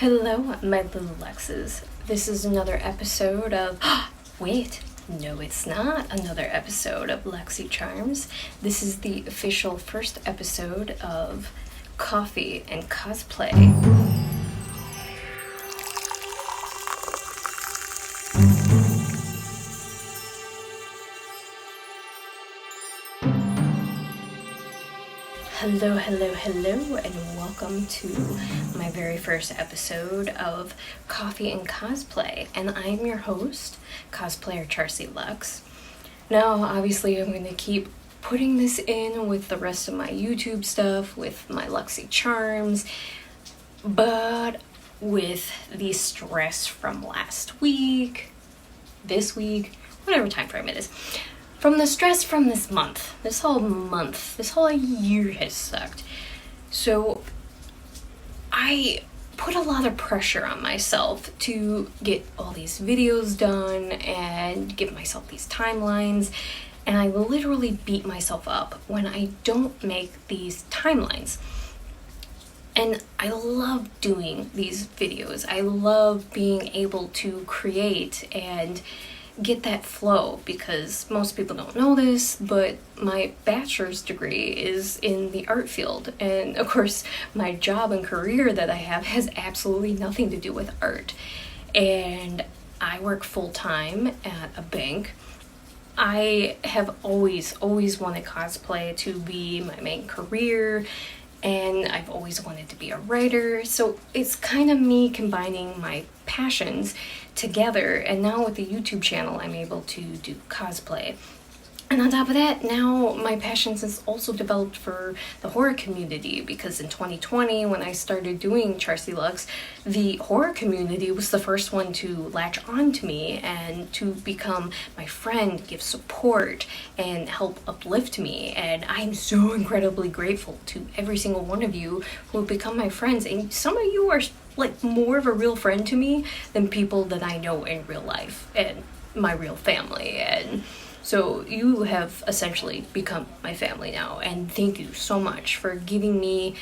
Hello, my little Luxxes. This is another episode of... Wait, no it's not another episode of Luxxy Charms. This is the official first episode of Coffee and Cosplay. Hello, and welcome to my very first episode of Coffee and Cosplay. And I'm your host, cosplayer Charsie Luxxx. Now, obviously, I'm going to keep putting this in with the rest of my YouTube stuff, with my Luxxy Charms, but with the stress from last week, this week, whatever time frame it is. From the stress from this month, this whole year has sucked. So I put a lot of pressure on myself to get all these videos done and give myself these timelines. And I literally beat myself up when I don't make these timelines. And I love doing these videos. I love being able to create and get that flow, because most people don't know this, but my bachelor's degree is in the art field, and of course my job and career that I have has absolutely nothing to do with art. And I work full-time at a bank. I have always wanted cosplay to be my main career, and I've always wanted to be a writer, so it's kind of me combining my passions together. And now with the YouTube channel, I'm able to do cosplay. And on top of that, now my passions has also developed for the horror community, because in 2020, when I started doing Charsie Luxxx, the horror community was the first one to latch on to me and to become my friend, give support, and help uplift me. And I'm so incredibly grateful to every single one of you who have become my friends. And some of you are like more of a real friend to me than people that I know in real life and my real family. And so you have essentially become my family now, and thank you so much for giving me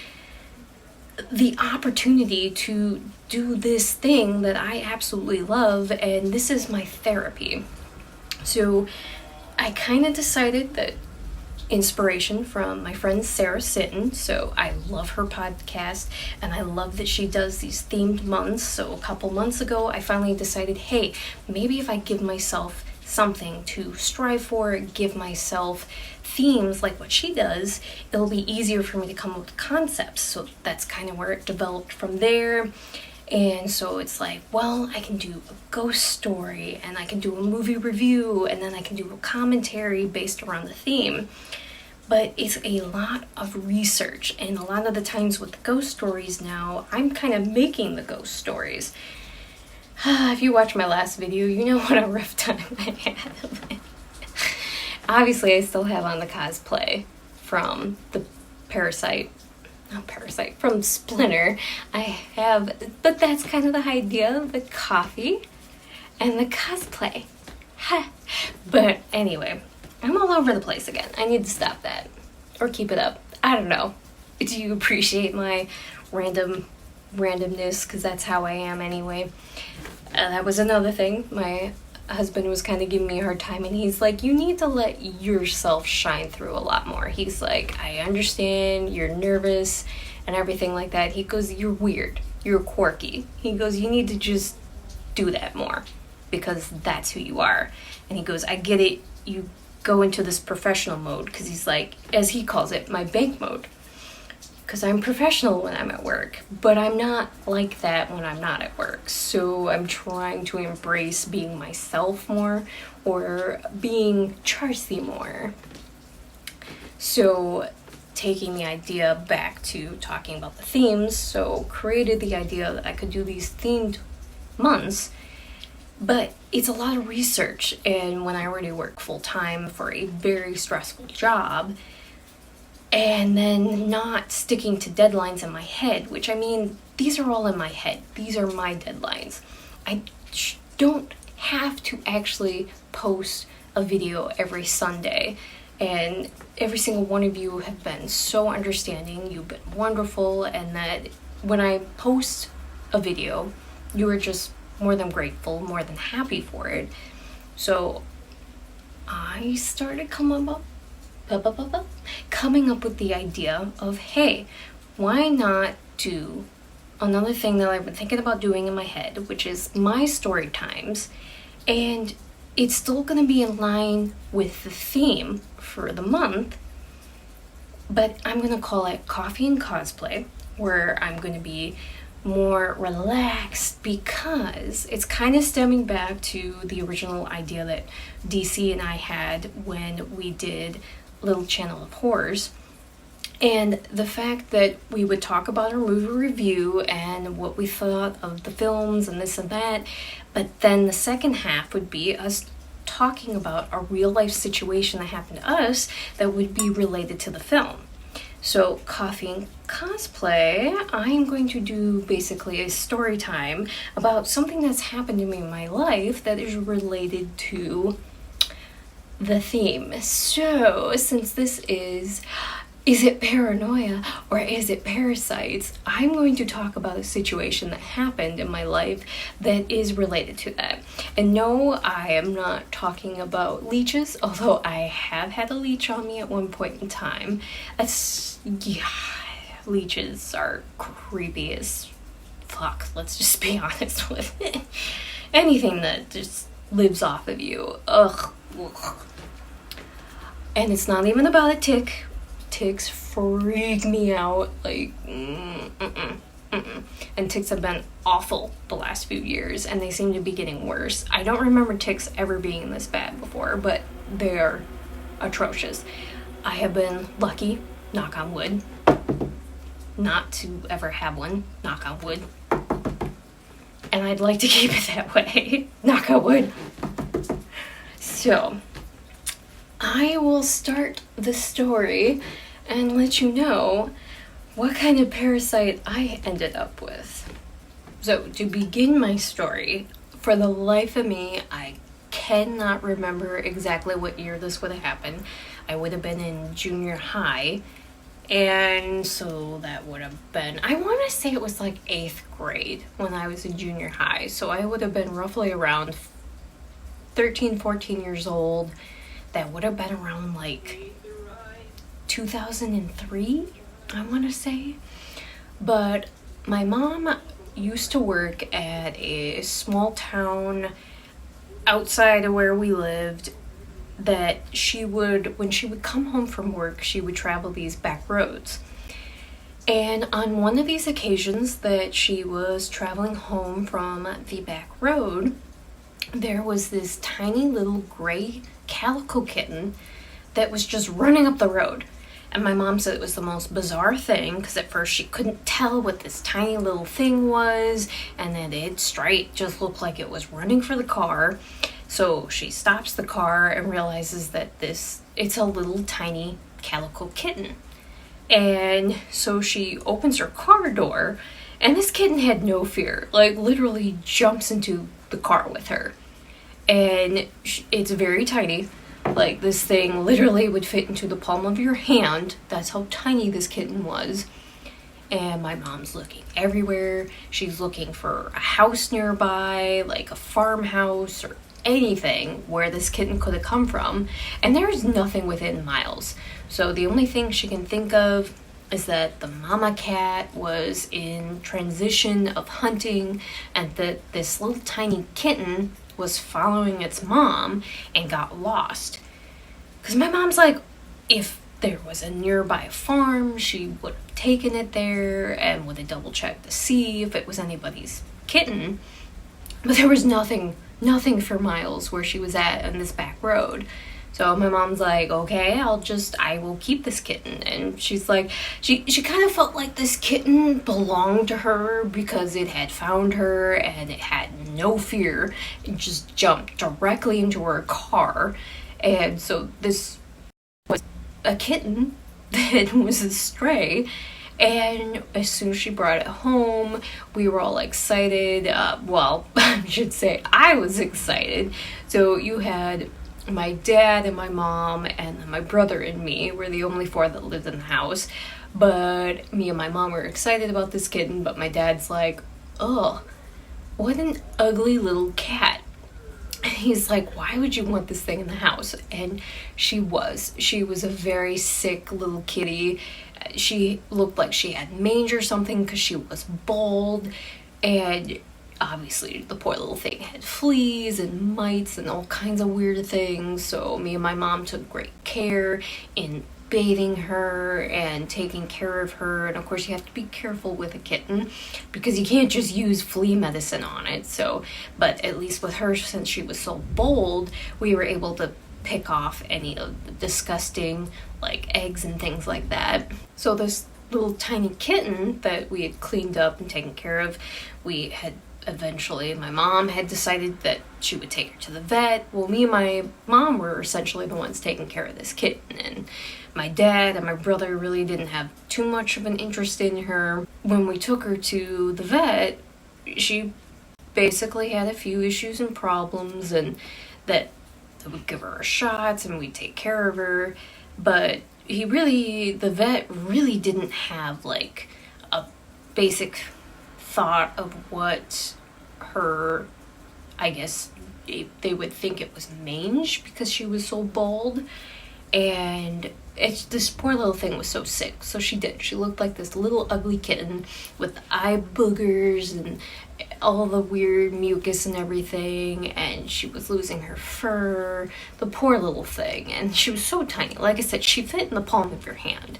the opportunity to do this thing that I absolutely love, and this is my therapy. So I kind of decided that inspiration from my friend Sarah Sitten, so I love her podcast, and I love that she does these themed months. So a couple months ago, I finally decided, hey, maybe if I give myself something to strive for, give myself themes like what she does, it'll be easier for me to come up with concepts. So that's kind of where it developed from there. And so it's like, well, I can do a ghost story, and I can do a movie review, and then I can do a commentary based around the theme. But it's a lot of research, and a lot of the times with the ghost stories now, I'm kind of making the ghost stories. If you watch my last video, you know what a rough time I had. Obviously, I still have on the cosplay from the from Splinter. I have, but that's kind of the idea, the coffee and the cosplay. But anyway, I'm all over the place again. I need to stop that, or keep it up. I don't know. Do you appreciate my randomness? Because that's how I am anyway. That was another thing. My husband was kind of giving me a hard time, and he's like, you need to let yourself shine through a lot more. He's like, I understand you're nervous and everything like that. He goes, you're weird, you're quirky. He goes, you need to just do that more, because that's who you are. And he goes, I get it, you go into this professional mode, because he's like, as he calls it, my bank mode, because I'm professional when I'm at work, but I'm not like that when I'm not at work. So I'm trying to embrace being myself more, or being Charsie more. So taking the idea back to talking about the themes, so created the idea that I could do these themed months, but it's a lot of research. And when I already work full-time for a very stressful job, and then not sticking to deadlines in my head, which, I mean, these are all in my head. These are my deadlines. I don't have to actually post a video every Sunday. And every single one of you have been so understanding. You've been wonderful. And that when I post a video, you were just more than grateful, more than happy for it. So I started coming up with the idea of, hey, why not do another thing that I've been thinking about doing in my head, which is my story times, and it's still going to be in line with the theme for the month, but I'm going to call it Coffee and Cosplay, where I'm going to be more relaxed, because it's kind of stemming back to the original idea that DC and I had when we did Little Channel of Horrors. And the fact that we would talk about our movie review and what we thought of the films and this and that, but then the second half would be us talking about a real life situation that happened to us that would be related to the film. So Coffee and Cosplay, I am going to do basically a story time about something that's happened to me in my life that is related to the theme. So since this is it Paranoia or is it Parasites, I'm going to talk about a situation that happened in my life that is related to that. And no, I am not talking about leeches, although I have had a leech on me at one point in time. Leeches are creepy as fuck, let's just be honest with it. Anything that just lives off of you, ugh. And it's not even about a tick. Ticks freak me out, like, And ticks have been awful the last few years, and they seem to be getting worse. I don't remember ticks ever being this bad before, but they're atrocious. I have been lucky, knock on wood, not to ever have one, knock on wood. And I'd like to keep it that way, knock on wood. So, I will start the story and let you know what kind of parasite I ended up with. So, to begin my story, for the life of me, I cannot remember exactly what year this would have happened. I would have been in junior high, and so that would have been, I want to say it was like 8th grade when I was in junior high, so I would have been roughly around 13, 14 years old. That would have been around like 2003, I want to say. But my mom used to work at a small town outside of where we lived, that when she would come home from work, she would travel these back roads. And on one of these occasions that she was traveling home from the back road, there was this tiny little gray calico kitten that was just running up the road. And my mom said it was the most bizarre thing, because at first she couldn't tell what this tiny little thing was, and then it straight just looked like it was running for the car. So she stops the car and realizes that it's a little tiny calico kitten. And so she opens her car door, and this kitten had no fear, like literally jumps into the car with her. And it's very tiny. Like, this thing literally would fit into the palm of your hand. That's how tiny this kitten was. And my mom's looking everywhere. She's looking for a house nearby, like a farmhouse or anything where this kitten could have come from. And there's nothing within miles. So the only thing she can think of is that the mama cat was in transition of hunting, and that this little tiny kitten was following its mom and got lost. Because my mom's like, if there was a nearby farm, she would have taken it there and would have double checked to see if it was anybody's kitten. But there was nothing for miles where she was at on this back road. So my mom's like, okay, I will keep this kitten. And she's like, she kind of felt like this kitten belonged to her because it had found her and it had no fear. It just jumped directly into her car. And so this was a kitten that was a stray. And as soon as she brought it home, we were all excited. I should say I was excited. So you had my dad and my mom and my brother and me were the only 4 that lived in the house. But me and my mom were excited about this kitten, but my dad's like, ugh, what an ugly little cat. And he's like, why would you want this thing in the house? And she was a very sick little kitty. She looked like she had mange or something because she was bald. And obviously the poor little thing had fleas and mites and all kinds of weird things. So me and my mom took great care in bathing her and taking care of her. And of course you have to be careful with a kitten because you can't just use flea medicine on it. So, but at least with her, since she was so bold, we were able to pick off any of the disgusting like eggs and things like that. So this little tiny kitten that we had cleaned up and taken care of, we had eventually, my mom had decided that she would take her to the vet. Well, me and my mom were essentially the ones taking care of this kitten, and my dad and my brother really didn't have too much of an interest in her. When we took her to the vet, she basically had a few issues and problems, and that we'd give her shots and we'd take care of her, but the vet really didn't have like a basic thought of what her, I guess they would think it was mange because she was so bald. And this poor little thing was so sick. So she looked like this little ugly kitten with eye boogers and all the weird mucus and everything, and she was losing her fur, the poor little thing. And she was so tiny. Like I said, she fit in the palm of your hand.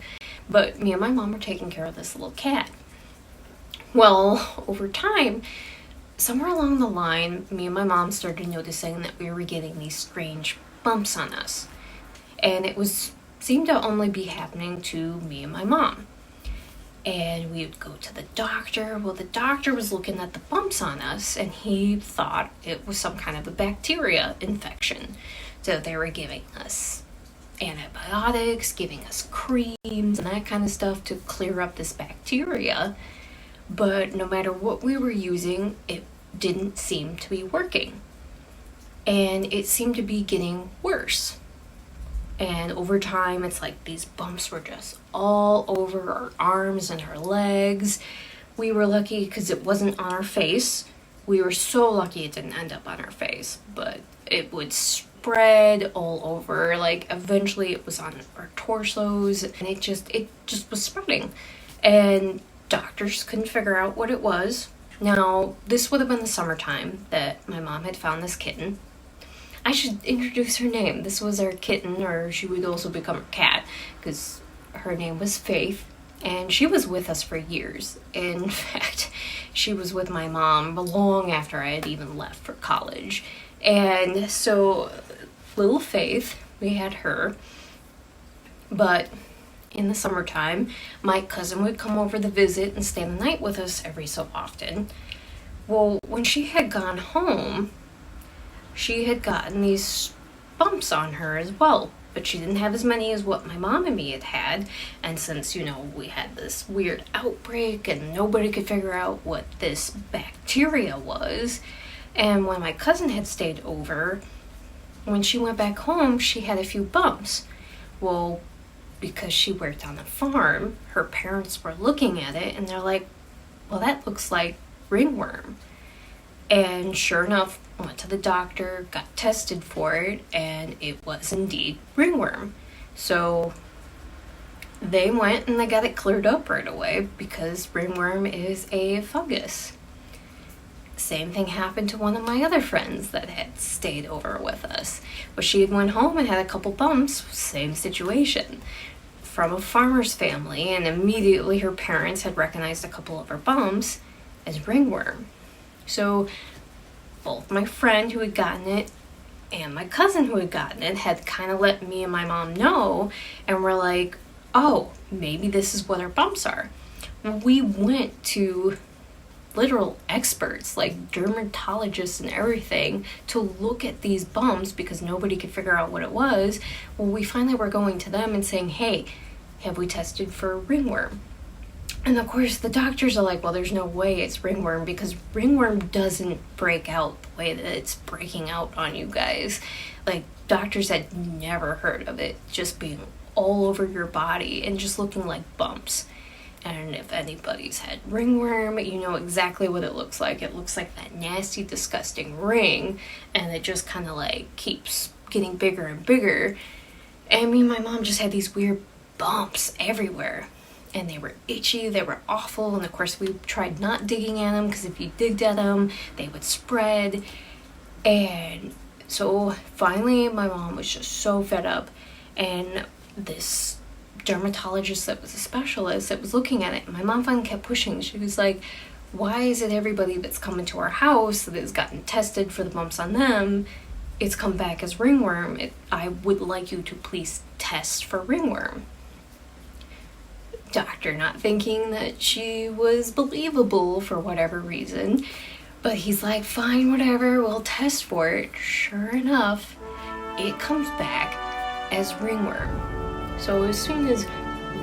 But me and my mom were taking care of this little cat. Well, over time, somewhere along the line, me and my mom started noticing that we were getting these strange bumps on us. And it seemed to only be happening to me and my mom. And we would go to the doctor. Well, the doctor was looking at the bumps on us, and he thought it was some kind of a bacteria infection. So they were giving us antibiotics, giving us creams, and that kind of stuff to clear up this bacteria. But no matter what we were using, it didn't seem to be working. And it seemed to be getting worse. And over time, it's like these bumps were just all over our arms and her legs. We were lucky because it wasn't on our face. We were so lucky it didn't end up on our face, but it would spread all over. Like eventually it was on our torsos, and it just was spreading. And doctors couldn't figure out what it was. Now, this would have been the summertime that my mom had found this kitten. I should introduce her name. This was our kitten, or she would also become a cat, because her name was Faith, and she was with us for years. In fact, she was with my mom long after I had even left for college. And so, little Faith, we had her, but in the summertime, my cousin would come over to visit and stay the night with us every so often. Well, when she had gone home, she had gotten these bumps on her as well, but she didn't have as many as what my mom and me had had. And since, we had this weird outbreak and nobody could figure out what this bacteria was, and when my cousin had stayed over, when she went back home, she had a few bumps. Well, because she worked on the farm, her parents were looking at it and they're like, well, that looks like ringworm. And sure enough, went to the doctor, got tested for it, and it was indeed ringworm. So they went and they got it cleared up right away because ringworm is a fungus. Same thing happened to one of my other friends that had stayed over with us. But she had went home and had a couple bumps, same situation, from a farmer's family, and immediately her parents had recognized a couple of her bumps as ringworm. So both my friend who had gotten it and my cousin who had gotten it had kind of let me and my mom know, and we're like, oh, maybe this is what our bumps are. We went to literal experts like dermatologists and everything to look at these bumps because nobody could figure out what it was. Well, we finally were going to them and saying, hey, have we tested for ringworm? And of course the doctors are like, well, there's no way it's ringworm because ringworm doesn't break out the way that it's breaking out on you guys. Like, doctors had never heard of it just being all over your body and just looking like bumps. And if anybody's had ringworm, you know exactly what it looks like. It looks like that nasty, disgusting ring, and it just kind of like keeps getting bigger and bigger. And me and my mom just had these weird bumps everywhere. And they were itchy, they were awful, and of course we tried not digging at them, because if you digged at them, they would spread. And so finally my mom was just so fed up, and this dermatologist that was a specialist that was looking at it, and my mom finally kept pushing. She was like, why is it everybody that's coming to our house that has gotten tested for the bumps on them, it's come back as ringworm? I would like you to please test for ringworm. Doctor not thinking that she was believable for whatever reason, but he's like, fine, whatever, we'll test for it. Sure enough, it comes back as ringworm. So as soon as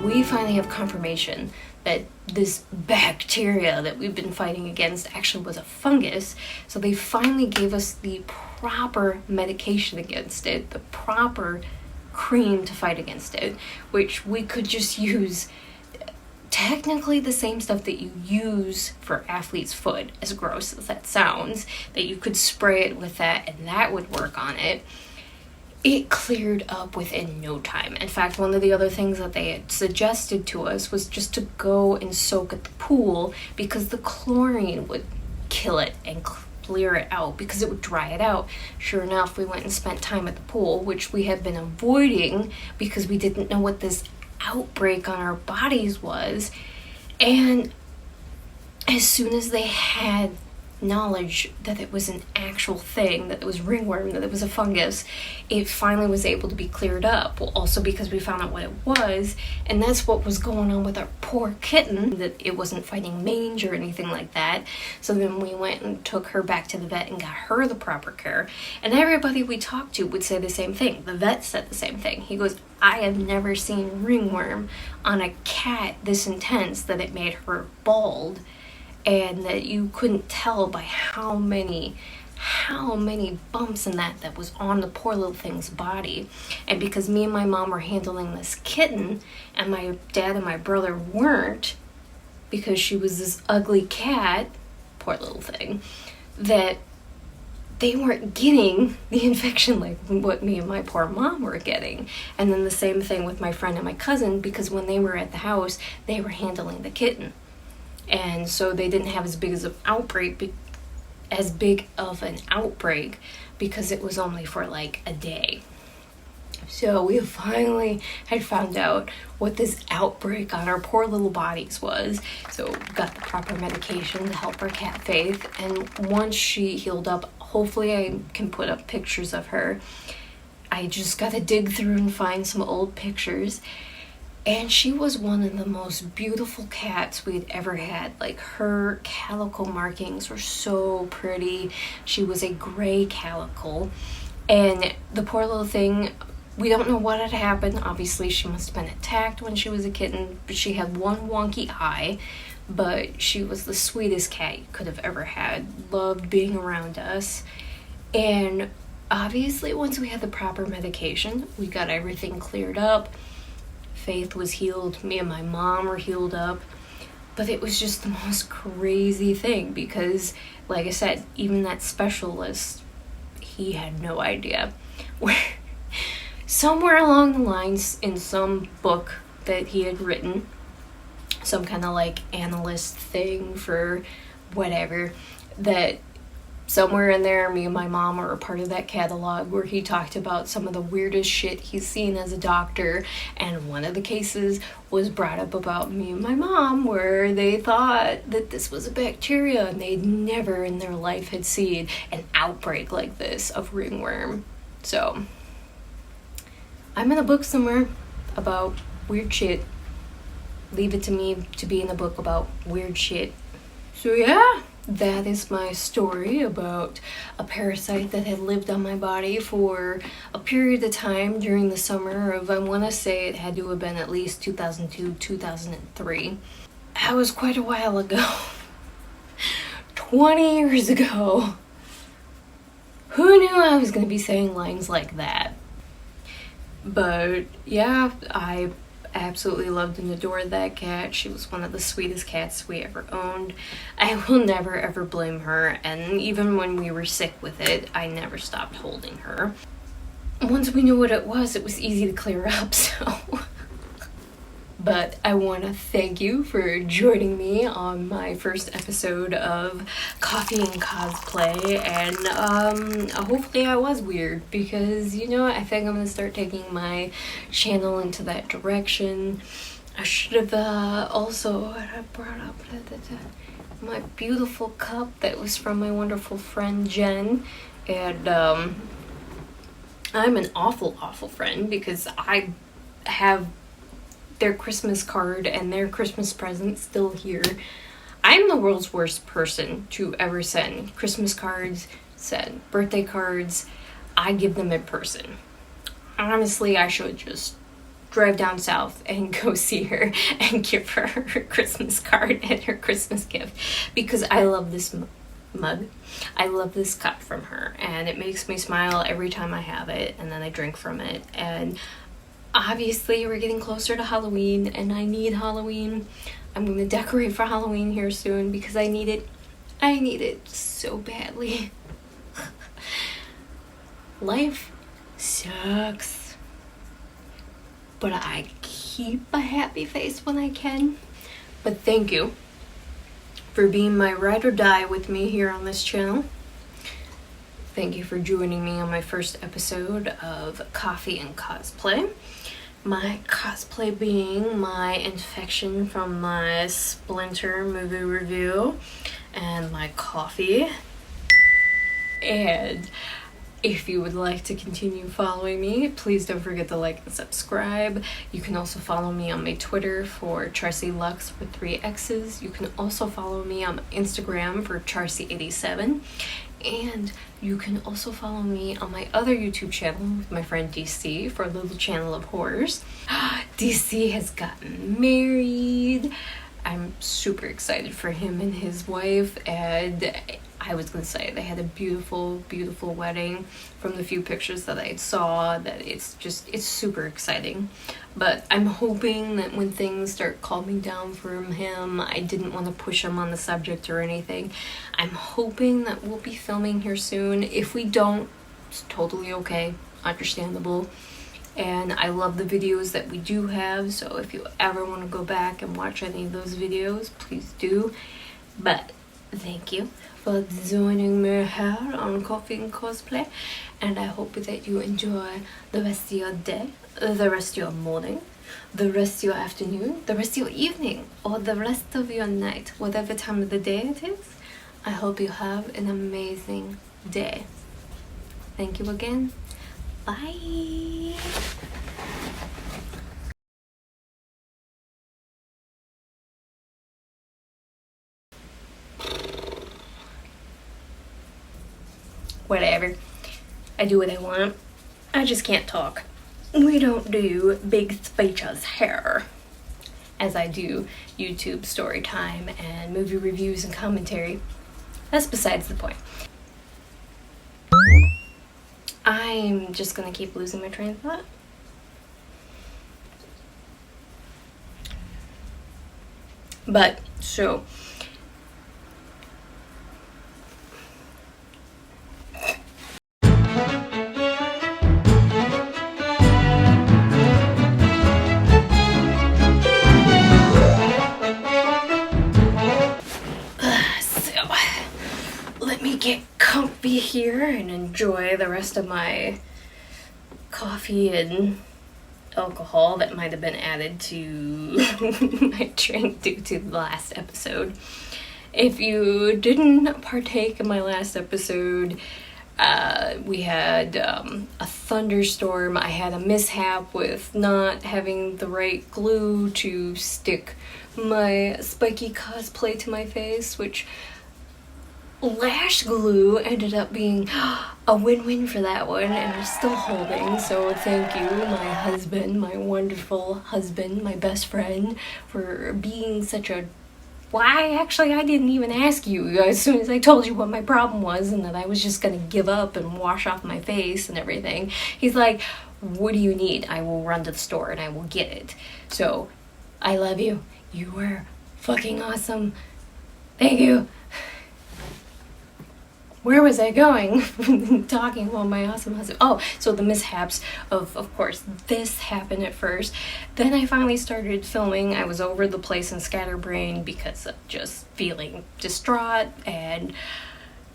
we finally have confirmation that this bacteria that we've been fighting against actually was a fungus, so they finally gave us the proper medication against it, the proper cream to fight against it, which we could just use technically the same stuff that you use for athlete's foot, as gross as that sounds, that you could spray it with that and that would work on it. It cleared up within no time. In fact, one of the other things that they had suggested to us was just to go and soak at the pool, because the chlorine would kill it and clear it out, because it would dry it out. Sure enough, we went and spent time at the pool, which we had been avoiding because we didn't know what this outbreak on our bodies was. And as soon as they had knowledge that it was an actual thing, that it was ringworm, that it was a fungus, it finally was able to be cleared up. Well, also because we found out what it was, and that's what was going on with our poor kitten, that it wasn't fighting mange or anything like that. So then we went and took her back to the vet and got her the proper care, and everybody we talked to would say the same thing. The vet said the same thing. He goes, I have never seen ringworm on a cat this intense that it made her bald, and that you couldn't tell by how many bumps in that was on the poor little thing's body. And because me and my mom were handling this kitten, and my dad and my brother weren't, because she was this ugly cat, poor little thing, that they weren't getting the infection like what me and my poor mom were getting. And then the same thing with my friend and my cousin, because when they were at the house, they were handling the kitten. And so they didn't have as big of an outbreak because it was only for like a day. So we finally had found out what this outbreak on our poor little bodies was. So got the proper medication to help our cat Faith. And once she healed up, hopefully I can put up pictures of her. I just got to dig through and find some old pictures. And she was one of the most beautiful cats we'd ever had. Like, her calico markings were so pretty. She was a gray calico. And the poor little thing, we don't know what had happened. Obviously, she must have been attacked when she was a kitten. But she had one wonky eye. But she was the sweetest cat you could have ever had. Loved being around us. And obviously, once we had the proper medication, we got everything cleared up. Faith was healed, me and my mom were healed up, but it was just the most crazy thing because, like I said, even that specialist, he had no idea. Somewhere along the lines in some book that he had written, some kind of like analyst thing for whatever, that somewhere in there, me and my mom were a part of that catalog where he talked about some of the weirdest shit he's seen as a doctor. And one of the cases was brought up about me and my mom where they thought that this was a bacteria and they'd never in their life had seen an outbreak like this of ringworm. So I'm in a book somewhere about weird shit. Leave it to me to be in a book about weird shit. So yeah. That is my story about a parasite that had lived on my body for a period of time during the summer of, I want to say it had to have been at least 2002, 2003. That was quite a while ago. 20 years ago. Who knew I was going to be saying lines like that? But yeah, I absolutely loved and adored that cat. She was one of the sweetest cats we ever owned. I will never ever blame her, and even when we were sick with it, I never stopped holding her. Once we knew what it was easy to clear up, so... But I want to thank you for joining me on my first episode of Coffee and Cosplay, and hopefully I was weird, because, you know, I think I'm going to start taking my channel into that direction. I should have also brought up my beautiful cup that was from my wonderful friend Jen, and I'm an awful friend, because I have their Christmas card and their Christmas present still here. I'm the world's worst person to ever send Christmas cards, send birthday cards. I give them in person. Honestly, I should just drive down south and go see her and give her her Christmas card and her Christmas gift, because I love this mug. I love this cup from her, and it makes me smile every time I have it, and then I drink from it. And obviously, we're getting closer to Halloween, and I need Halloween. I'm going to decorate for Halloween here soon, because I need it. I need it so badly. Life sucks, but I keep a happy face when I can. But thank you for being my ride or die with me here on this channel. Thank you for joining me on my first episode of Coffee and Cosplay. My cosplay being my infection from my Splinter movie review and my coffee. And if you would like to continue following me, please don't forget to like and subscribe. You can also follow me on my Twitter for Charsie Luxxx with 3 X's. You can also follow me on Instagram for Charsie87. And you can also follow me on my other YouTube channel with my friend DC for a little channel of horrors. DC has gotten married. I'm super excited for him and his wife, and I was gonna say they had a beautiful wedding. From the few pictures that I saw, that it's super exciting. But I'm hoping that when things start calming down from him, I didn't want to push him on the subject or anything. I'm hoping that we'll be filming here soon. If we don't, it's totally okay, understandable. And I love the videos that we do have, so if you ever want to go back and watch any of those videos, please do. But thank you for joining me here on Coffee and Cosplay, and I hope that you enjoy the rest of your day, the rest of your morning, the rest of your afternoon, the rest of your evening, or the rest of your night, whatever time of the day it is. I hope you have an amazing day. Thank you again. Bye. Whatever. I do what I want. I just can't talk. We don't do big speeches here, as I do YouTube story time and movie reviews and commentary. That's besides the point. I'm just gonna keep losing my train of thought. But, so... let me get comfy here and enjoy the rest of my coffee and alcohol that might have been added to my drink due to the last episode. If you didn't partake in my last episode, we had a thunderstorm. I had a mishap with not having the right glue to stick my spiky cosplay to my face, which lash glue ended up being a win-win for that one, and it's still holding. So thank you, my husband, my wonderful husband, my best friend, for being such a why? Actually, I didn't even ask you as soon as I told you what my problem was and that I was just gonna give up and wash off my face and everything. He's like, what do you need? I will run to the store and I will get it. So, I love you. You were fucking awesome. Thank you. Where was I going? Talking about my awesome husband. Oh, so the mishaps of course, this happened at first. Then I finally started filming. I was over the place in Scatterbrain because of just feeling distraught, and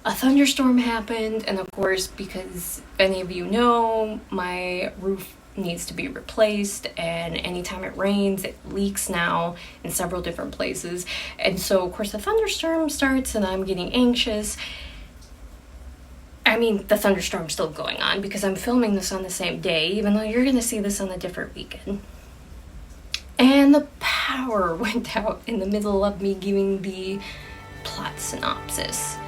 a thunderstorm happened. And of course, because any of you know, my roof needs to be replaced, and anytime it rains it leaks now in several different places. And so of course the thunderstorm starts and I'm getting anxious. I mean, the thunderstorm's still going on because I'm filming this on the same day, even though you're gonna see this on a different weekend. And the power went out in the middle of me giving the plot synopsis.